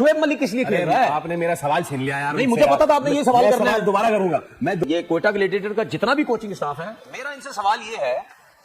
शोएब मलिक किस लिए खेल रहा है? आपने मेरा सवाल छीन लिया यार। नहीं, मुझे पता था आपने ये सवाल करना है। दोबारा करूंगा मैं। ये कोयटा ग्लैडिएटर का जितना भी कोचिंग स्टाफ है, मेरा इनसे सवाल ये है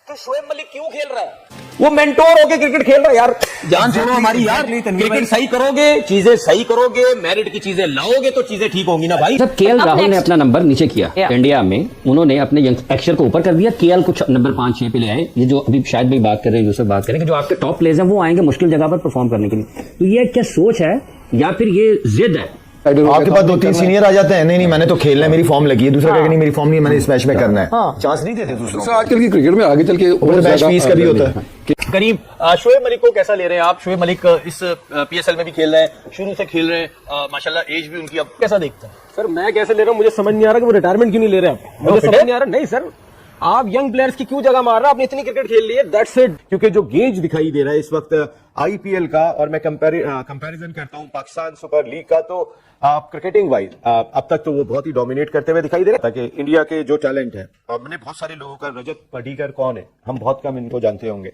कि शोएब मलिक क्यों खेल रहा है? वो मेंटोर होके क्रिकेट खेल रहा है यार। जान सुनो हमारी यार, क्रिकेट सही करोगे, चीजें सही करोगे, मेरिट की चीजें लाओगे तो चीजें ठीक होंगी ना भाई। जब केएल राहुल ने अपना नंबर नीचे किया इंडिया में, उन्होंने अपने यंगस्टर को ऊपर कर दिया, केएल कुछ नंबर 5-6 पे ले आए। ये जो अभी शायद भी बात कर रहे हैं, यूसुफ बात करें कि जो आपके टॉप प्लेयर्स हैं वो आएंगे मुश्किल जगह पर परफॉर्म करने के लिए। तो ये क्या सोच है या फिर ये जिद है? आपके पास 2-3 सीनियर आ जाते हैं, नहीं मैंने तो खेलना है, मेरी फॉर्म लगी है, दूसरा कहेगा नहीं मेरी फॉर्म नहीं, मैंने इस मैच में करना है। चांस नहीं देते दूसरों को। आजकल की क्रिकेट में आगे चल के मैच फीस का भी होता है। करीम, शोएब मलिक को कैसा ले रहे हैं आप? शोएब मलिक इस पीएसएल में भी खेल रहे हैं, शुरू से खेल रहे हैं, माशाल्लाह एज भी उनकी, अब कैसा देखते हैं? सर मैं कैसे ले रहा हूँ, मुझे समझ नहीं आ रहा कि वो रिटायरमेंट क्यों नहीं ले रहे हैं। मुझे समझ नहीं आ रहा। नहीं सर, आप यंग प्लेयर्स की क्यों जगह मार रहे हैं? आपने इतनी क्रिकेट खेल ली है, दैट्स इट। क्योंकि जो गेज दिखाई दे रहा है इस वक्त आईपीएल का, और मैं कंपैरिजन करता हूं पाकिस्तान सुपर लीग का, तो क्रिकेटिंग वाइज अब तक तो वो बहुत ही डोमिनेट करते हुए दिखाई दे रहे हैं। ताकि इंडिया के जो टैलेंट है, मैंने बहुत सारे लोगों का, रजत पाटीदार कौन है, हम बहुत कम इनको जानते होंगे।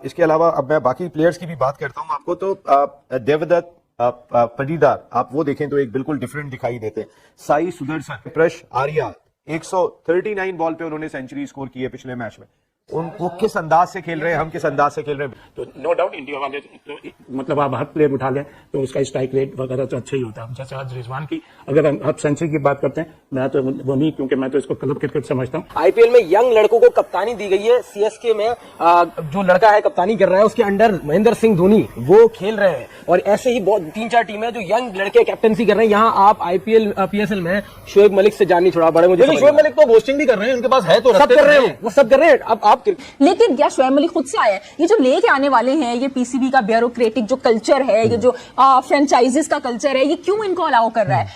इसके अलावा अब मैं बाकी प्लेयर्स की भी बात करता हूं आपको, तो देवदत्त पाटीदार आप वो देखें तो एक बिल्कुल डिफरेंट दिखाई देते हैं। साई सुदर्शन, प्रश आर्या, 139 बॉल पे उन्होंने सेंचुरी स्कोर की है पिछले मैच में। वो किस अंदाज से खेल रहे हैं, हम किस अंदाज से खेल रहे हैं, तो नो डाउट इंडिया वाले तो मतलब आप हर प्लेयर उठा लें तो उसका स्ट्राइक रेट वगैरह तो अच्छा ही होता है। जैसे आज रिजवान की अगर हम सेंचुरी की बात करते हैं, मैं तो वो नहीं, क्योंकि मैं तो इसको क्लब क्रिकेट समझता हूँ। आईपीएल में यंग लड़कों को कप्तानी दी गई है। सीएसके में जो लड़का है कप्तानी कर रहा है, उसके अंडर महेंद्र सिंह धोनी वो खेल रहे हैं, और ऐसे ही बहुत 3-4 टीमें हैं जो यंग लड़के कैप्टनसी कर रहे हैं। यहाँ आप आईपीएल पीएसएल में शोएब मलिक से जान नहीं छुड़ा पा रहे मुझे। शोएब मलिक तो बोस्टिंग भी कर रहे हैं, उनके पास है तो सब कर रहे हैं, वो सब कर रहे हैं। अब आप लेकिन क्या शोएब मलिक खुद से आया है? ये जो लेके आने वाले हैं, ये पीसीबी का ब्यूरोक्रेटिक जो कल्चर है, ये जो फ्रेंचाइजीज का कल्चर है, ये क्यों इनको अलाउ कर रहा है?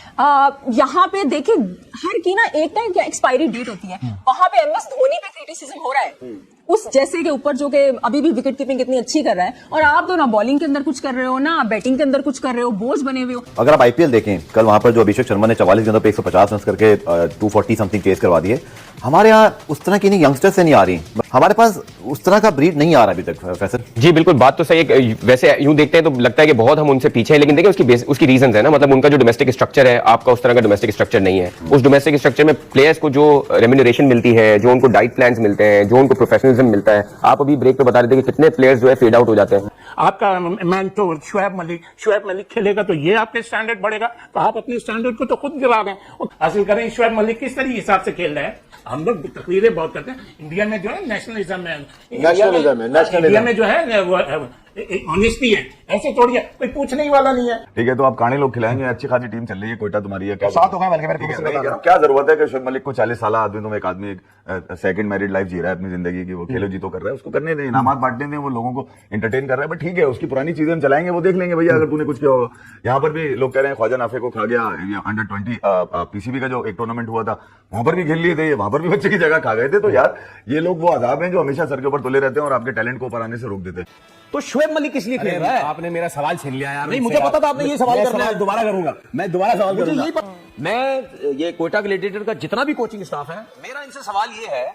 यहाँ पे देखिए, हर की ना एक टाइम क्या एक्सपायरी डेट होती है। वहां पे एमएस धोनी पे क्रिटिसिज्म हो रहा है उस जैसे के ऊपर, जो कि अभी भी विकेट कीपिंग कितनी अच्छी कर रहा है, और आप तो ना बॉलिंग के अंदर कुछ कर रहे हो, ना बैटिंग के अंदर कुछ कर रहे हो, बोझ बने हुए हो। अगर आप आईपीएल देखें, कल वहां पर जो अभिषेक शर्मा ने 44 गेंदों पे 150 रन करके 240 समथिंग चेस करवा दिए, हमारे यहाँ उस तरह की नहीं यंगस्टर्स से नहीं आ रही, हमारे पास उस तरह का ब्रीड नहीं आ रहा अभी तक। फैसल जी बिल्कुल, बात तो सही है। वैसे यूं देखते हैं तो लगता है कि बहुत हम उनसे पीछे हैं, लेकिन देखिए उसकी रीजंस है ना। मतलब उनका जो डोमेस्टिक स्ट्रक्चर है, आपका उस तरह का डोमेस्टिक स्ट्रक्चर नहीं है। उस डोमेस्टिक स्ट्रक्चर में प्लेयर्स को जो रेम्यूनरेशन मिलती है, जो उनको डाइट प्लान्स मिलते हैं, जो उनको प्रोफेशनलिज्म मिलता है, आप अभी ब्रेक पे बता रहे थे कि कितने प्लेयर्स जो है फेड आउट हो जाते हैं। आपका मेंटोर शोएब मलिक खेलेगा तो ये आपके स्टैंडर्ड बढ़ेगा, तो आप अपने स्टैंडर्ड को तो खुद गिरा रहे हैं। हासिल करें शोएब मलिक किस तरीके हिसाब से खेल रहे हैं। हम लोग तकरीरें बहुत करते हैं, इंडिया में जो है नेशनलिज्म है, इंडिया में जो है वो ऑनेस्टी है, ऐसे थोड़ी है, कोई पूछने ही वाला नहीं है। ठीक है, तो आप काने लोग खिलाएंगे, अच्छी खासी टीम चल रही है, कोयटा तुम्हारी है, क्या साथ होगा बल्कि मेरे क्या जरूरत है कि शोएब मलिक को 40 साल आदमी, तुम एक आदमी एक सेकंड मैरिड लाइफ जी रहा है अपनी जिंदगी की, वो खेलो जीतो कर रहा है, उसको करने दें, इनामात बांटने दें, वो लोगों को एंटरटेन कर रहा है। बट ठीक है, उसकी पुरानी चीजें हम चलाएंगे, वो देख लेंगे भैया अगर तूने कुछ किया होगा। यहाँ पर भी लोग कह रहे हैं ख्वाजा नाफे को खा गया, अंडर 20 पीसीबी का जो एक टूर्नामेंट हुआ था, वहां पर भी खेल लिए थे, वहां पर भी बच्चे की जगह खा गए थे। तो यार ये लोग वो अजाब हैं जो हमेशा सर के ऊपर तुले रहते हैं और आपके टैलेंट को ऊपर आने से रोक देते हैं। तो शोएब मलिक किस लिए खेल रहा है? आपने मेरा सवाल छीन लिया यार। नहीं, मुझे पता था आपने ये सवाल करना है। दोबारा करूंगा मैं, दोबारा सवाल करूंगा। मैं ये कोयटा ग्लैडिएटर का जितना भी कोचिंग स्टाफ है, मेरा इनसे सवाल ये है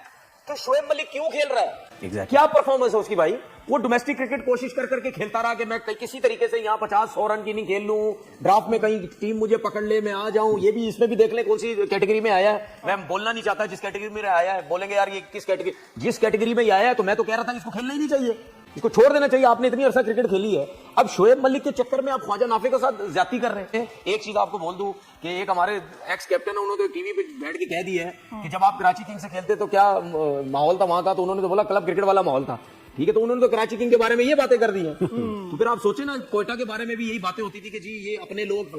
कि शोएब मलिक क्यों खेल रहा है? क्या परफॉर्मेंस है उसकी भाई? वो डोमेस्टिक क्रिकेट कोशिश कर करके खेलता रहा कि मैं किसी तरीके से यहाँ 50-100 रन की नहीं खेल लूं, ड्राफ्ट में कहीं टीम मुझे पकड़ ले, मैं आ जाऊं। ये भी इसमें भी देख ले कौन सी कैटेगरी में आया है। मैं बोलना नहीं चाहता जिस कैटेगरी में आया है, बोलेंगे यार ये किस कैटेगरी, जिस कैटेगरी में आया है, तो मैं तो कह रहा था इसको खेलना ही नहीं चाहिए, इसको छोड़ देना चाहिए। आपने इतनी अरसा क्रिकेट खेली है, अब शोएब मलिक के चक्कर में आप ख्वाजा नाफे के साथ ज्यादती कर रहे हैं। एक चीज आपको बोल दूं कि एक हमारे एक्स कैप्टन है, उन्होंने तो टीवी पे बैठ के कह दिया है कि जब आप कराची किंग्स से खेलते तो क्या माहौल था वहां का, तो उन्होंने तो बोला क्लब क्रिकेट वाला माहौल था। ठीक है, तो उन्होंने तो कराची किंग के बारे में ये बातें कर दी हैं। तो फिर आप सोचे ना, कोयटा के बारे में भी यही बातें होती थी कि जी ये अपने लोग,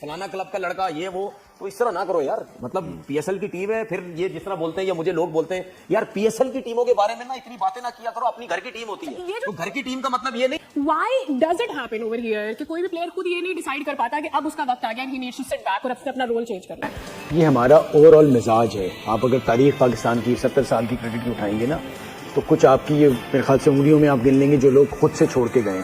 फलाना क्लब का लड़का, ये वो। तो इस तरह ना करो यार। मतलब पीएसएल की टीम है, फिर ये जिस तरह बोलते हैं या मुझे लोग बोलते हैं यार, पीएसएल की टीमों के बारे में ना इतनी बातें ना किया करो, अपनी घर की टीम होती है। तो घर की टीम का मतलब ये नहीं। Why does it happen over here कि कोई भी प्लेयर खुद ये नहीं डिसाइड कर पाता कि अब उसका वक्त आ गया, he needs to sit back और अपना रोल चेंज करना है? ये हमारा ओवरऑल मिजाज है। आप अगर तारीख पाकिस्तान की 70 साल की क्रिकेट की उठाएंगे ना, तो कुछ आपकी ये मेरे ख्याल से उंगलियों में आप गिन लेंगे जो लोग खुद से छोड़ के गए।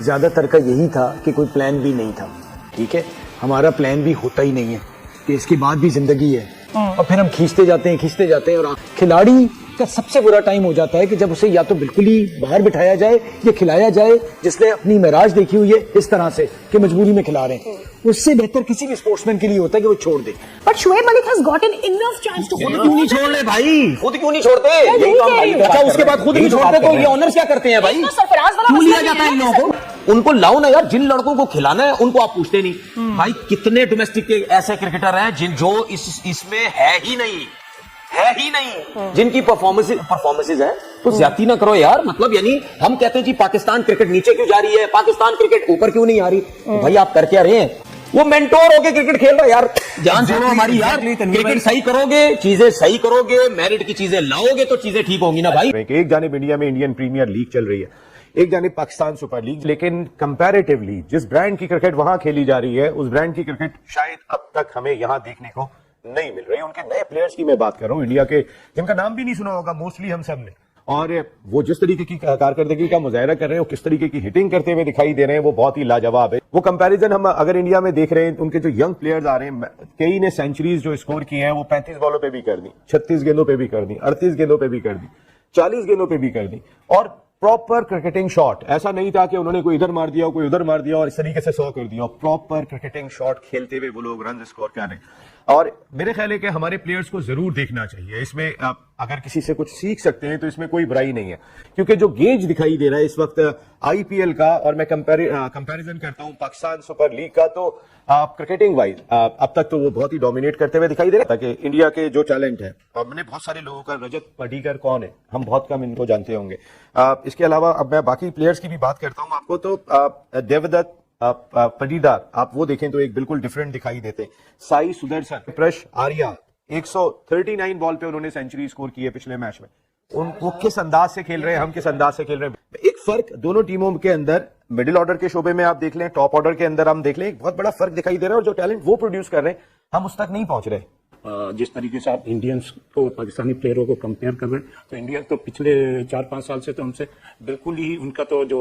ज्यादातर का यही था कि कोई प्लान भी नहीं था। ठीक है, हमारा प्लान भी होता ही नहीं है कि इसके बाद भी जिंदगी है, और फिर हम खींचते जाते हैं और खिलाड़ी का सबसे बुरा टाइम हो जाता है कि जब उसे या तो बिल्कुल ही बाहर बिठाया जाए या खिलाया जाए, जिसने अपनी महराज देखी हुई है इस तरह से कि मजबूरी में खिला रहे हैं। उससे बेहतर किसी भी स्पोर्ट्समैन के लिए होता है कि वो छोड़ दे। But Shoaib Malik has gotten enough chance to खुद क्यों नहीं छोड़ रहे भाई? खुद क्यों नहीं छोड़ते? यही काम भाई। अच्छा, उसके बाद खुद नहीं छोड़ते तो ये ऑनर्स क्या करते हैं भाई? सरफराज वाला क्यों लिया जाता है इन लोगों को? उनको लाओ ना यार, जिन लड़कों को खिलाना है उनको आप पूछते नहीं। भाई कितने डोमेस्टिक के ऐसे क्रिकेटर हैं जिन जो इसमें है ही नहीं, जिनकी परफॉर्मेंसेज है। तो ज्यादती ना करो यार। मतलब यानी हम कहते हैं जी पाकिस्तान क्रिकेट नीचे क्यों जा रही है, पाकिस्तान क्रिकेट ऊपर क्यों नहीं आ रही? भाई आप कर क्या रहे हैं? वो मेंटोर होके क्रिकेट खेल रहा है यार। जान छोड़ो हमारी यार। क्रिकेट सही करोगे, चीजें सही करोगे, मेरिट की चीजें लाओगे तो चीजें ठीक होंगी ना भाई। एक जानिब इंडिया में इंडियन प्रीमियर लीग चल रही है, एक जानिब पाकिस्तान सुपर लीग, लेकिन कंपैरेटिवली जिस ब्रांड की क्रिकेट वहां खेली जा रही है उस ब्रांड की क्रिकेट शायद अब तक हमें यहां देखने को नहीं मिल रही। उनके नए प्लेयर्स की मैं बात कर रहा हूं इंडिया के, जिनका नाम भी नहीं सुना होगा मोस्टली हम सब ने, और वो जिस तरीके की कारकर्दगी का मुजाहरा कर रहे हैं, वो किस तरीके की हिटिंग करते हुए दिखाई दे रहे हैं, वो बहुत ही लाजवाब है। वो कंपैरिजन हम अगर इंडिया में देख रहे हैं, उनके जो यंग प्लेयर्स आ रहे हैं, कई ने सेंचुरीज जो स्कोर की हैं वो 35 बॉलों पे भी कर दी, 36 गेंदों पे भी कर दी, 38 गेंदों पे भी कर दी, 40 गेंदों पे भी कर दी, और प्रॉपर क्रिकेटिंग शॉट। ऐसा नहीं था कि उन्होंने कोई इधर मार दिया कोई उधर मार दिया और इस तरीके से 100 कर दिया। प्रॉपर क्रिकेटिंग शॉट खेलते हुए वो लोग रन स्कोर कर रहे हैं, और मेरे ख्याल है कि हमारे प्लेयर्स को जरूर देखना चाहिए। इसमें अगर किसी से कुछ सीख सकते हैं तो इसमें कोई बुराई नहीं है, क्योंकि जो गेज दिखाई दे रहा है इस वक्त आईपीएल का, और मैं कंपैरिजन करता हूं पाकिस्तान सुपर लीग का, तो क्रिकेटिंग वाइज अब तक तो वो बहुत ही डोमिनेट करते हुए दिखाई दे रहा है। ताकि इंडिया के जो टैलेंट है, और मैंने बहुत सारे लोगों का, रजत पाटीदार कौन है, हम बहुत कम इनको जानते होंगे। इसके अलावा अब मैं बाकी प्लेयर्स की भी बात करता हूं आपको, तो देवदत्त पाटीदार आप वो देखें तो एक बिल्कुल डिफरेंट दिखाई देते हैं। साई सुदर्शन, प्रश आर्या, 139 बॉल पे उन्होंने सेंचुरी स्कोर की है पिछले मैच में। वो किस अंदाज से खेल रहे हैं, हम किस अंदाज से खेल रहे हैं। एक फर्क दोनों टीमों के अंदर, मिडिल ऑर्डर के शोबे में आप देख लें, टॉप ऑर्डर के अंदर हम देख लें, एक बहुत बड़ा फर्क दिखाई दे रहा है, और जो टैलेंट वो प्रोड्यूस कर रहे हैं हम उस तक नहीं पहुंच रहे। जिस तरीके से आप इंडियंस को पाकिस्तानी प्लेयरों को कंपेयर कर रहे हैं, तो इंडिया तो पिछले 4-5 साल से तो हमसे बिल्कुल ही, उनका तो जो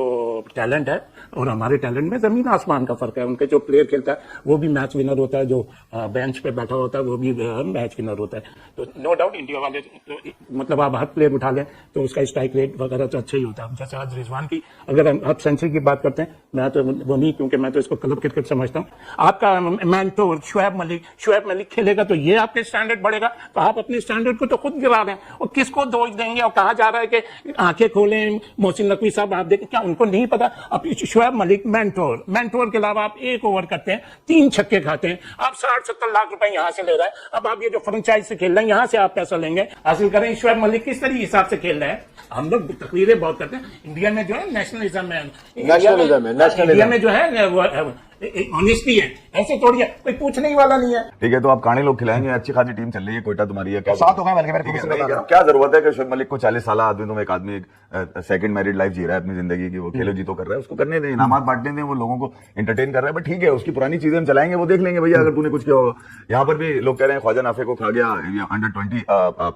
टैलेंट है और हमारे टैलेंट में जमीन आसमान का फर्क है। उनके जो प्लेयर खेलता है वो भी मैच विनर होता है, जो बेंच पे बैठा होता है वो भी मैच विनर होता है। तो नो डाउट इंडिया वाले तो, मतलब आप हर प्लेयर उठा लें तो उसका स्ट्राइक रेट वगैरह तो अच्छा ही होता है। जैसे आज रिजवान की अगर आप सेंचुरी की बात करते हैं, मैं तो वो नहीं, क्योंकि मैं तो इसको क्लब क्रिकेट समझता हूँ। आपका मेंटोर शोएब मलिक खेलेगा तो ये आपके स्टैंडर्ड बढ़ेगा, तो आप अपने स्टैंडर्ड को तो खुद गिरा रहे हैं। और किसको दोष देंगे? और कहा जा रहा है कि आंखें खोलें, मोहसिन नकवी साहब आप देखें, क्या उनको नहीं पता? अब शोएब मलिक मेंटोर के अलावा आप एक ओवर करते हैं, 3 छक्के खाते हैं, आप 60-70 लाख रुपए यहां से ले रहे हैं। अब आप ये जो फ्रेंचाइज से खेल रहे हैं, यहां से आप पैसा लेंगे, हासिल करें। शोएब मलिक किस तरीके हिसाब से खेल रहे हैं? हम लोग तकरीरें बहुत करते हैं, इंडिया में जो है नेशनलिज्म है, इंडिया में जो है ऑनेस्टी है, ऐसे थोड़ी है, कोई पूछने ही वाला नहीं है। ठीक है, तो आप काने लोग खिलाएंगे, अच्छी खासी टीम चल रही है, कोयटा तुम्हारी है, क्या साथ हो गए बल्कि मेरे को क्या जरूरत है कि शोएब मलिक को 40 साल आदमी, तुम एक आदमी सेकंड मैरिड लाइफ जी रहा है अपनी जिंदगी की, वो खेलो जी तो कर रहा है, उसको करने दें, इनामात बांटने दें, वो लोगों को एंटरटेन कर रहा है। बट ठीक है, उसकी पुरानी चीजें हम चलाएंगे, वो देख लेंगे भैया अगर तूने कुछ किया होगा। यहाँ पर भी लोग कह रहे हैं ख्वाजा नाफे को खा गया, अंडर 20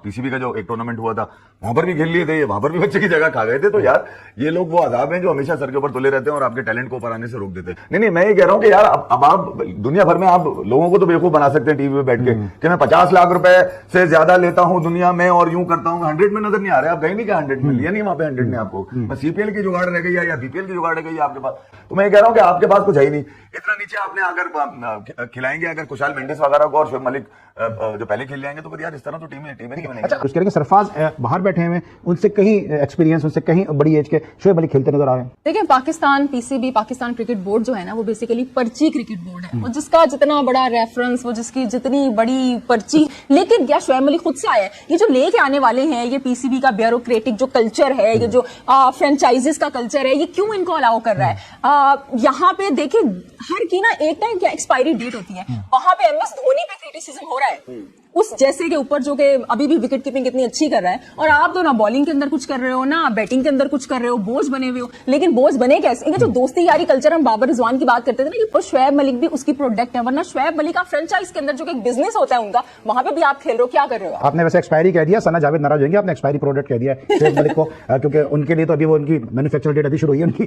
पीसीबी का जो एक टूर्नामेंट हुआ था वहां पर भी खेल लिए थे, वहां पर भी बच्चे की जगह खा गए थे। तो यार ये लोग वो अजाब हैं जो हमेशा सर के ऊपर तुले रहते हैं और आपके टैलेंट को ऊपर आने से रोक देते हैं। नहीं, मैं ये कह रहा हूँ कि यार अब आप दुनिया भर में आप लोगों को तो बेवकूफ बना सकते हैं टीवी पे बैठ के कि मैं 50 लाख रुपए से ज्यादा लेता हूं दुनिया में और यूं करता हूं। 100 में नजर नहीं आ रहा है, आप गए नहीं क्या 100 में? लिया नहीं वहां पे 100 में आपको, बस सीपीएल की जुगाड़ रह गई है या बीपीएल की जुगाड़ रह गई है आपके पास। तो मैं कह रहा हूं कि आपके पास कुछ है ही नहीं, इतना नीचे आपने अगर खिलाएंगे अगर कुशाल मेंडिस वगैरह को और शोएब मलिक जो पहले खेल जाएंगे, तो फिर यार इस तरह तो टीम नहीं बनेगी। अच्छा, कुछ करेंगे सरफराज बाहर बैठे हैं, उनसे कहीं एक्सपीरियंस, उनसे कहीं बड़ी एज के शोएब मलिक खेलते नजर आ रहे हैं। देखिए, Pakistan PCB, Pakistan cricket board जो है ना, वो बेसिकली पर्ची क्रिकेट बोर्ड है, वो जिसका जितना बड़ा रेफरेंस, वो जिसकी जितनी बड़ी पर्ची, लेकिन क्या शोएब मलिक खुद से आया है? ये जो लेके आने वाले हैं, ये पीसीबी का ब्यूरोक्रेटिक जो कल्चर है, ये जो फ्रेंचाइजेस का कल्चर है, ये क्यों इनको अलाउ कर रहा है? यहाँ पे देखिए, हर की ना एक टाइम क्या एक्सपायरी डेट होती है, वहां पे एमएस धोनी पे क्रिटिसिज्म हो रहा है उस जैसे के ऊपर, जो कि अभी भी विकेट कीपिंग कितनी अच्छी कर रहा है, और आप तो ना बॉलिंग के अंदर कुछ कर रहे हो, ना बैटिंग के अंदर कुछ कर रहे हो, बोझ बने हुए हो। लेकिन बोझ बने कैसे? इनका जो दोस्ती यारी कल्चर, हम बाबर रिजवान की बात करते थे ना, कि शोएब मलिक भी उसकी प्रोडक्ट है, वरना शोएब मलिक का फ्रेंचाइज के अंदर जो एक बिजनेस होता है उनका, वहां पे भी आप खेल रहे हो, क्या कर रहे हो? आपने वैसे एक्सपायरी कह दिया, सना जावेद नाराज होंगे, आपने एक्सपायरी प्रोडक्ट कह दिया शोएब मलिक को, क्योंकि उनके लिए तो अभी वो उनकी मैन्युफैक्चर डेट अभी शुरू हुई है उनकी।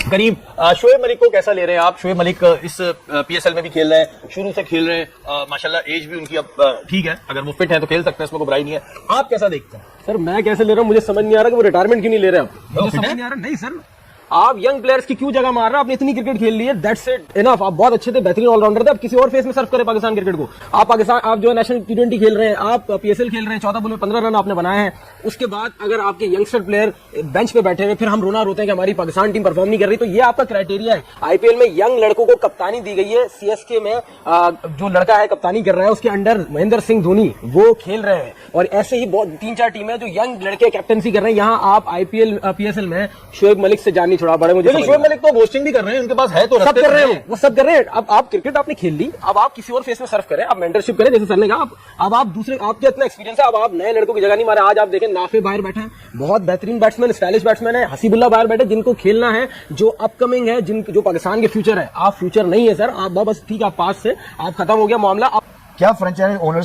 करीब शोएब मलिक को कैसा ले रहे हैं आप? शोएब मलिक इस पीएसएल में भी खेल रहे हैं, शुरू से खेल रहे हैं, माशाल्लाह एज भी उनकी अब ठीक है, अगर वो फिट है तो खेल सकते हैं, इसमें कोई बुराई नहीं है। आप कैसा देखते हैं? सर मैं कैसे ले रहा हूँ मुझे समझ नहीं आ रहा कि वो रिटायरमेंट क्यों नहीं ले रहे आप। मुझे समझ नहीं आ रहा। नहीं सर, आप यंग प्लेयर्स की क्यों जगह मार रहे हैं? आपने इतनी क्रिकेट खेल ली है, दैट्स इट इनफ। आप बहुत अच्छे थे, बेहतरीन ऑलराउंडर थे, आप किसी और फेस में सर्व करें पाकिस्तान क्रिकेट को। आप पाकिस्तान, आप जो है नेशनल T20 खेल रहे हैं, आप PSL खेल रहे हैं, 14 बॉल में 15 रन आपने बनाए हैं। उसके बाद अगर आपके यंगस्टर प्लेयर बेंच पे बैठे हुए, फिर हम रोना रोते हैं कि हमारी पाकिस्तान टीम परफॉर्म नहीं कर रही, तो ये आपका क्राइटेरिया है। IPL में यंग लड़कों को कप्तानी दी गई है। CSK में जो लड़का है कप्तानी कर रहा है, उसके अंडर महेंद्र सिंह धोनी वो खेल रहे हैं, और ऐसे ही बहुत 3-4 टीमें जो यंग लड़के कैप्टनसी कर रहे हैं। यहाँ आप IPL PSL में शोएब मलिक से जान नहीं छुड़ा पा रहे मुझे। शोएब मलिक तो बोस्टिंग भी कर रहे हैं, उनके पास है तो सब कर रहे हैं, वो सब कर रहे हैं। अब आप क्रिकेट आपने खेल ली, अब आप किसी और फेस में सर्व करें, आप मेंटरशिप करें जैसे सर ने कहा। अब आप दूसरे, आपके इतना एक्सपीरियंस है, अब आप नए लड़कों की जगह नहीं मारे। आज आप देखें नाफे बाहर बैठे हैं, बहुत बेहतरीन बैट्समैन, स्टाइलिश बैट्समैन है। हसीबुल्ला बाहर बैठे, जिनको खेलना है, जो अपकमिंग है, जो पाकिस्तान के फ्यूचर है। आप फ्यूचर नहीं है सर, आप बस ठीक है, आप पास से आप खत्म हो गया मामला। क्या फ्रेंचाइजी ओनर्स